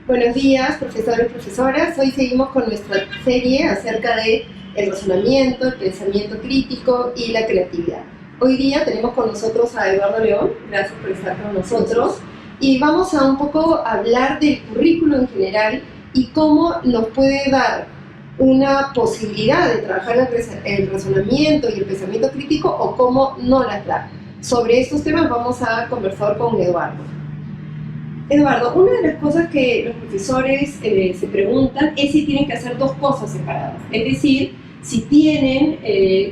Buenos días, profesores y profesoras. Hoy seguimos con nuestra serie acerca de el razonamiento, el pensamiento crítico y la creatividad. Hoy día tenemos con nosotros a Eduardo León, gracias por estar con nosotros, y vamos a un poco hablar del currículo en general y cómo nos puede dar una posibilidad de trabajar el razonamiento y el pensamiento crítico o cómo no las da. Sobre estos temas vamos a conversar con Eduardo. Eduardo, una de las cosas que los profesores se preguntan es si tienen que hacer dos cosas separadas. Es decir, si tienen,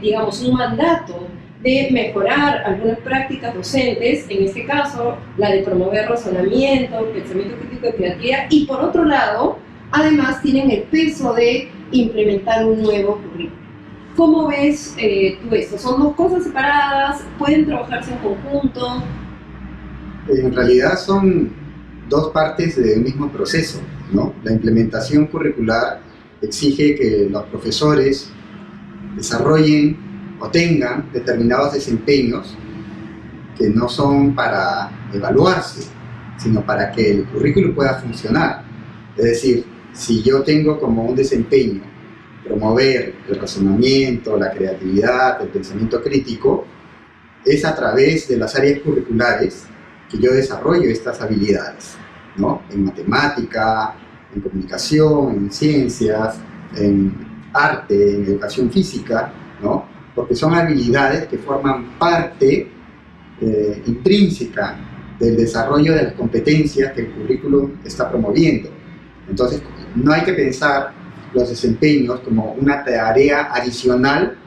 digamos, un mandato de mejorar algunas prácticas docentes, en este caso, la de promover razonamiento, pensamiento crítico y creatividad, y por otro lado, además tienen el peso de implementar un nuevo currículo. ¿Cómo ves tú esto? ¿Son dos cosas separadas? ¿Pueden trabajarse en conjunto? En realidad son dos partes de un mismo proceso, ¿no? La implementación curricular exige que los profesores desarrollen o tengan determinados desempeños que no son para evaluarse, sino para que el currículo pueda funcionar. Es decir, si yo tengo como un desempeño promover el razonamiento, la creatividad, el pensamiento crítico, es a través de las áreas curriculares que yo desarrollo estas habilidades, ¿no? En matemática, en comunicación, en ciencias, en arte, en educación física, ¿no? Porque son habilidades que forman parte intrínseca del desarrollo de las competencias que el currículum está promoviendo. Entonces, no hay que pensar los desempeños como una tarea adicional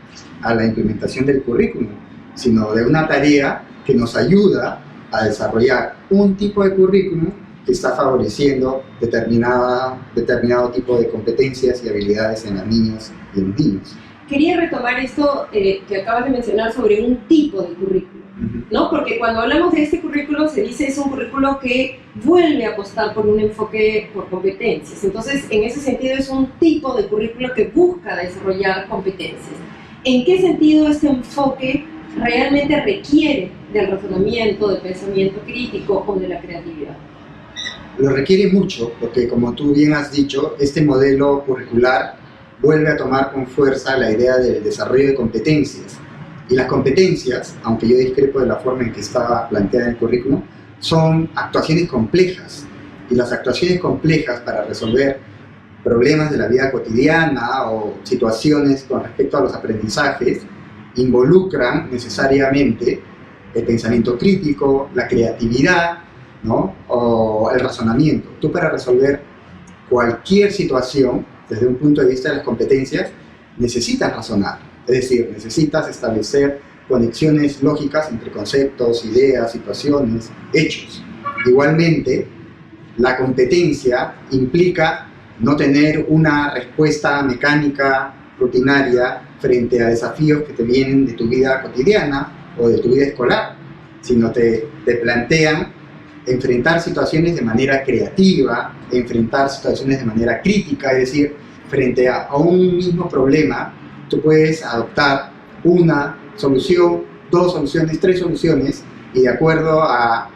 a la implementación del currículum, sino de una tarea que nos ayuda a desarrollar un tipo de currículum que está favoreciendo determinado tipo de competencias y habilidades en las niñas y en los niños. Quería retomar esto que acabas de mencionar sobre un tipo de currículo, ¿no? Porque cuando hablamos de este currículo se dice es un currículo que vuelve a apostar por un enfoque por competencias. Entonces, en ese sentido es un tipo de currículo que busca desarrollar competencias. ¿En qué sentido este enfoque realmente requiere del razonamiento, del pensamiento crítico o de la creatividad? Lo requiere mucho porque, como tú bien has dicho, este modelo curricular vuelve a tomar con fuerza la idea del desarrollo de competencias. Y las competencias, aunque yo discrepo de la forma en que estaba planteada en el currículum, son actuaciones complejas. Y las actuaciones complejas para resolver problemas de la vida cotidiana o situaciones con respecto a los aprendizajes involucran necesariamente el pensamiento crítico, la creatividad, ¿no? O el razonamiento. Tú, para resolver cualquier situación desde un punto de vista de las competencias, necesitas razonar. Es decir, necesitas establecer conexiones lógicas entre conceptos, ideas, situaciones, hechos. Igualmente, la competencia implica no tener una respuesta mecánica, rutinaria, frente a desafíos que te vienen de tu vida cotidiana o de tu vida escolar, sino te plantean enfrentar situaciones de manera creativa, enfrentar situaciones de manera crítica, es decir, frente a un mismo problema, tú puedes adoptar una solución, dos soluciones, tres soluciones, y de acuerdo a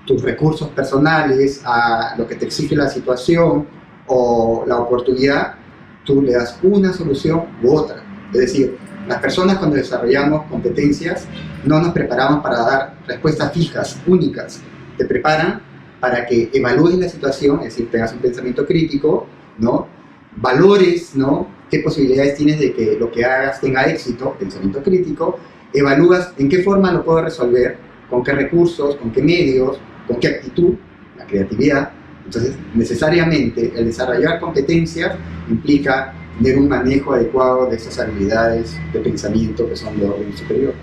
tus recursos personales, a lo que te exige la situación o la oportunidad, tú le das una solución u otra. Es decir, las personas, cuando desarrollamos competencias, no nos preparamos para dar respuestas fijas, únicas. Te preparan para que evalúes la situación, es decir, tengas un pensamiento crítico, ¿no? Valores, ¿no? Qué posibilidades tienes de que lo que hagas tenga éxito, pensamiento crítico, evalúas en qué forma lo puedo resolver, con qué recursos, con qué medios, con qué actitud, la creatividad. Entonces, necesariamente, el desarrollar competencias implica tener un manejo adecuado de esas habilidades de pensamiento que son de orden superior.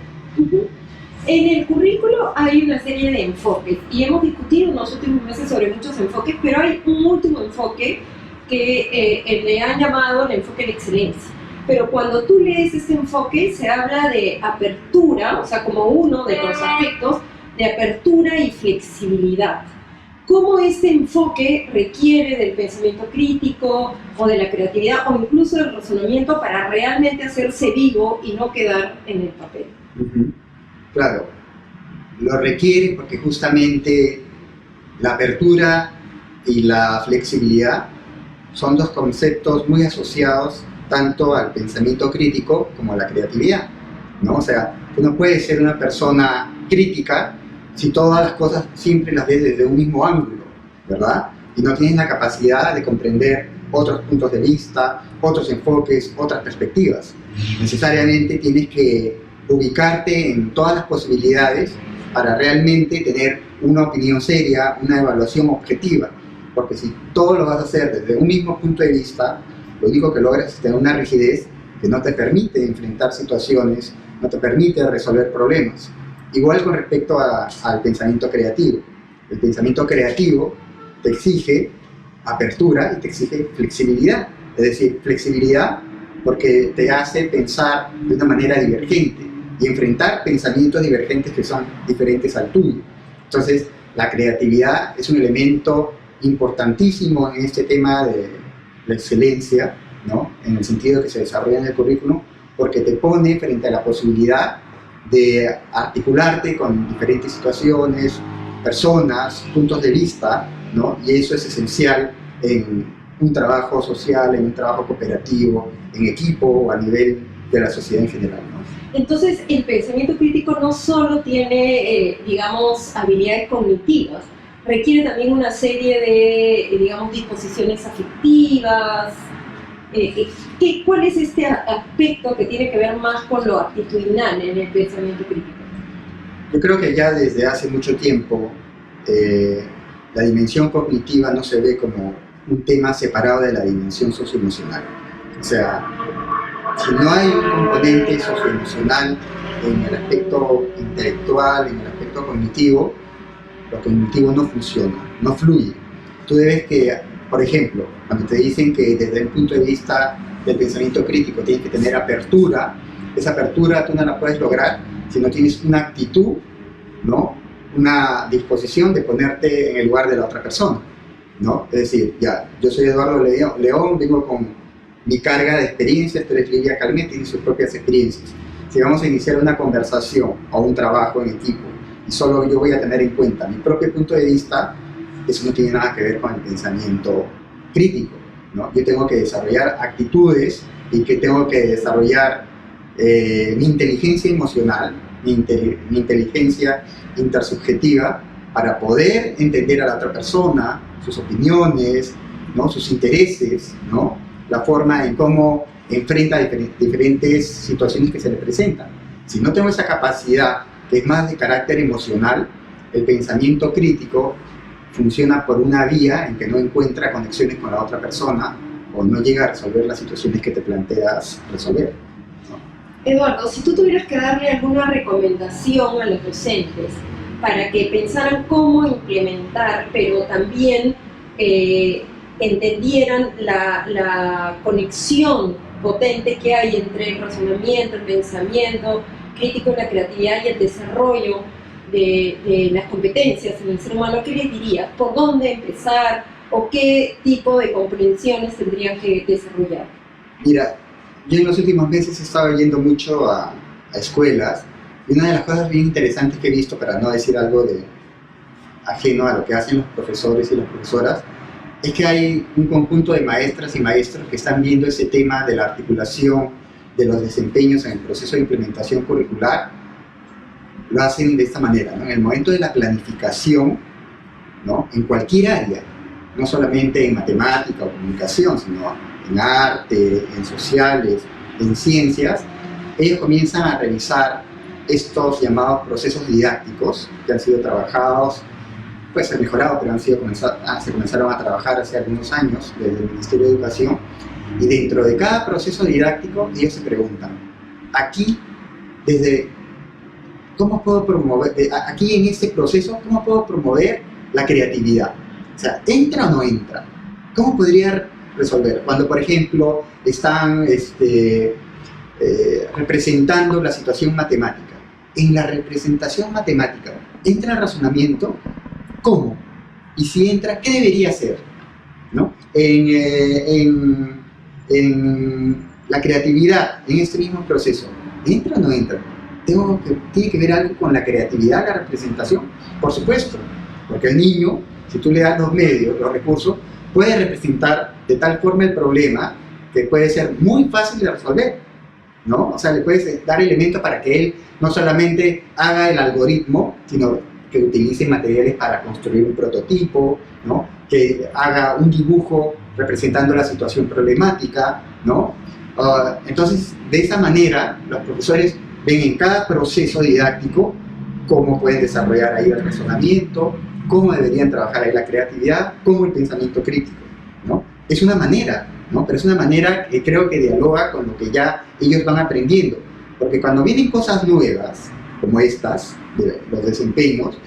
En el currículo hay una serie de enfoques y hemos discutido en los últimos meses sobre muchos enfoques, pero hay un último enfoque que le han llamado el enfoque de excelencia. Pero cuando tú lees ese enfoque se habla de apertura, o sea, como uno de los aspectos de apertura y flexibilidad. ¿Cómo ese enfoque requiere del pensamiento crítico o de la creatividad o incluso del razonamiento para realmente hacerse vivo y no quedar en el papel? Claro, lo requiere porque justamente la apertura y la flexibilidad son dos conceptos muy asociados tanto al pensamiento crítico como a la creatividad, ¿no? O sea, tú no puedes ser una persona crítica si todas las cosas siempre las ves desde un mismo ángulo, ¿verdad? Y no tienes la capacidad de comprender otros puntos de vista, otros enfoques, otras perspectivas. Necesariamente tienes que ubicarte en todas las posibilidades para realmente tener una opinión seria, una evaluación objetiva. Porque si todo lo vas a hacer desde un mismo punto de vista, lo único que logras es tener una rigidez que no te permite enfrentar situaciones, no te permite resolver problemas. Igual con respecto al pensamiento creativo. El pensamiento creativo te exige apertura y te exige flexibilidad. Es decir, flexibilidad porque te hace pensar de una manera divergente y enfrentar pensamientos divergentes que son diferentes al tuyo. Entonces, la creatividad es un elemento importantísimo en este tema de la excelencia, ¿no? En el sentido que se desarrolla en el currículum, porque te pone frente a la posibilidad de articularte con diferentes situaciones, personas, puntos de vista, ¿no? Y eso es esencial en un trabajo social, en un trabajo cooperativo, en equipo o a nivel de la sociedad en general, ¿no? Entonces, el pensamiento crítico no solo tiene, digamos, habilidades cognitivas, requiere también una serie de, digamos, disposiciones afectivas. ¿Cuál es este aspecto que tiene que ver más con lo actitudinal en el pensamiento crítico? Yo creo que ya desde hace mucho tiempo la dimensión cognitiva no se ve como un tema separado de la dimensión socioemocional. O sea, si no hay un componente socioemocional en el aspecto intelectual, en el aspecto cognitivo, lo cognitivo no funciona, no fluye. Tú debes que, por ejemplo, cuando te dicen que desde el punto de vista del pensamiento crítico tienes que tener apertura, esa apertura tú no la puedes lograr si no tienes una actitud, ¿no? Una disposición de ponerte en el lugar de la otra persona, ¿no? Es decir, ya, yo soy Eduardo León, vengo con mi carga de experiencias, tú eres Lidia Calmet, tienes sus propias experiencias. Si vamos a iniciar una conversación o un trabajo en equipo y solo yo voy a tener en cuenta mi propio punto de vista, eso no tiene nada que ver con el pensamiento crítico, ¿no? Yo tengo que desarrollar actitudes y que tengo que desarrollar mi inteligencia emocional, mi inteligencia intersubjetiva para poder entender a la otra persona, sus opiniones, ¿no? Sus intereses, ¿no? La forma en cómo enfrenta diferentes situaciones que se le presentan. Si no tengo esa capacidad, que es más de carácter emocional, el pensamiento crítico funciona por una vía en que no encuentra conexiones con la otra persona o no llega a resolver las situaciones que te planteas resolver, ¿no? Eduardo, si tú tuvieras que darle alguna recomendación a los docentes para que pensaran cómo implementar, pero también entendieran la conexión potente que hay entre el razonamiento, el pensamiento crítico, la creatividad y el desarrollo de las competencias en el ser humano, ¿qué les dirías? ¿Por dónde empezar? ¿O qué tipo de comprensiones tendrían que desarrollar? Mira, yo en los últimos meses he estado yendo mucho a escuelas y una de las cosas bien interesantes que he visto, para no decir algo ajeno a lo que hacen los profesores y las profesoras, es que hay un conjunto de maestras y maestros que están viendo ese tema de la articulación de los desempeños en el proceso de implementación curricular. Lo hacen de esta manera, ¿no? En el momento de la planificación, ¿no? En cualquier área, no solamente en matemática o comunicación, sino en arte, en sociales, en ciencias, ellos comienzan a revisar estos llamados procesos didácticos que han sido trabajados, pues han mejorado, pero se comenzaron a trabajar hace algunos años desde el Ministerio de Educación, y dentro de cada proceso didáctico ellos se preguntan, aquí, ¿cómo puedo promover, aquí en este proceso, cómo puedo promover la creatividad? O sea, ¿entra o no entra? ¿Cómo podría resolver? Cuando, por ejemplo, están representando la situación matemática. En la representación matemática, ¿entra el razonamiento? ¿Cómo? Y si entra, ¿qué debería hacer? ¿No? En la creatividad, en este mismo proceso, ¿entra o no entra? ¿Tiene que ver algo con la creatividad, la representación? Por supuesto. porque el niño, si tú le das los medios, los recursos, puede representar de tal forma el problema que puede ser muy fácil de resolver, ¿no? O sea, le puedes dar elementos para que él no solamente haga el algoritmo, sino que utilice materiales para construir un prototipo, ¿no? Que haga un dibujo representando la situación problemática, ¿no? Entonces, de esa manera, los profesores ven en cada proceso didáctico cómo pueden desarrollar ahí el razonamiento, cómo deberían trabajar ahí la creatividad, cómo el pensamiento crítico, ¿no? Es una manera, ¿no? Pero es una manera que creo que dialoga con lo que ya ellos van aprendiendo, porque cuando vienen cosas nuevas, como estas, de los desempeños,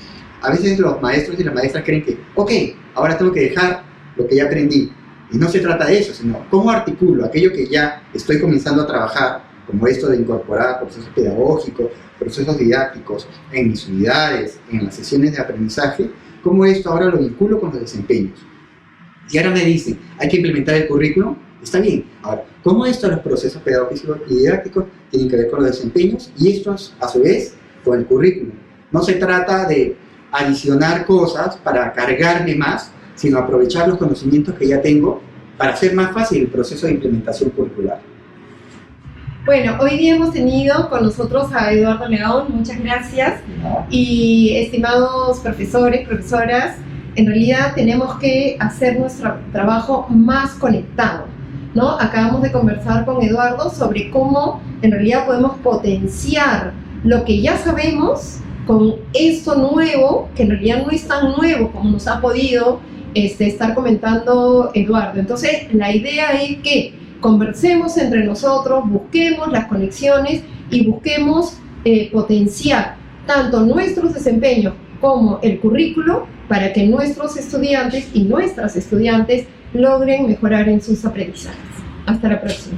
a veces los maestros y las maestras creen que, ok, ahora tengo que dejar lo que ya aprendí, y no se trata de eso, sino cómo articulo aquello que ya estoy comenzando a trabajar, como esto de incorporar procesos pedagógicos, procesos didácticos en mis unidades, en las sesiones de aprendizaje, cómo esto ahora lo vinculo con los desempeños. Y ahora me dicen, hay que implementar el currículum, está bien. Ahora, ¿cómo esto los procesos pedagógicos y didácticos tienen que ver con los desempeños? Y estos, a su vez, con el currículum. No se trata de adicionar cosas para cargarme más, sino aprovechar los conocimientos que ya tengo para hacer más fácil el proceso de implementación curricular. Bueno, hoy día hemos tenido con nosotros a Eduardo León, muchas gracias. Y estimados profesores, profesoras, en realidad tenemos que hacer nuestro trabajo más conectado, ¿no? Acabamos de conversar con Eduardo sobre cómo en realidad podemos potenciar lo que ya sabemos con esto nuevo, que en realidad no es tan nuevo como nos ha podido estar comentando Eduardo. Entonces, la idea es que conversemos entre nosotros, busquemos las conexiones y busquemos potenciar tanto nuestros desempeños como el currículo para que nuestros estudiantes y nuestras estudiantes logren mejorar en sus aprendizajes. Hasta la próxima.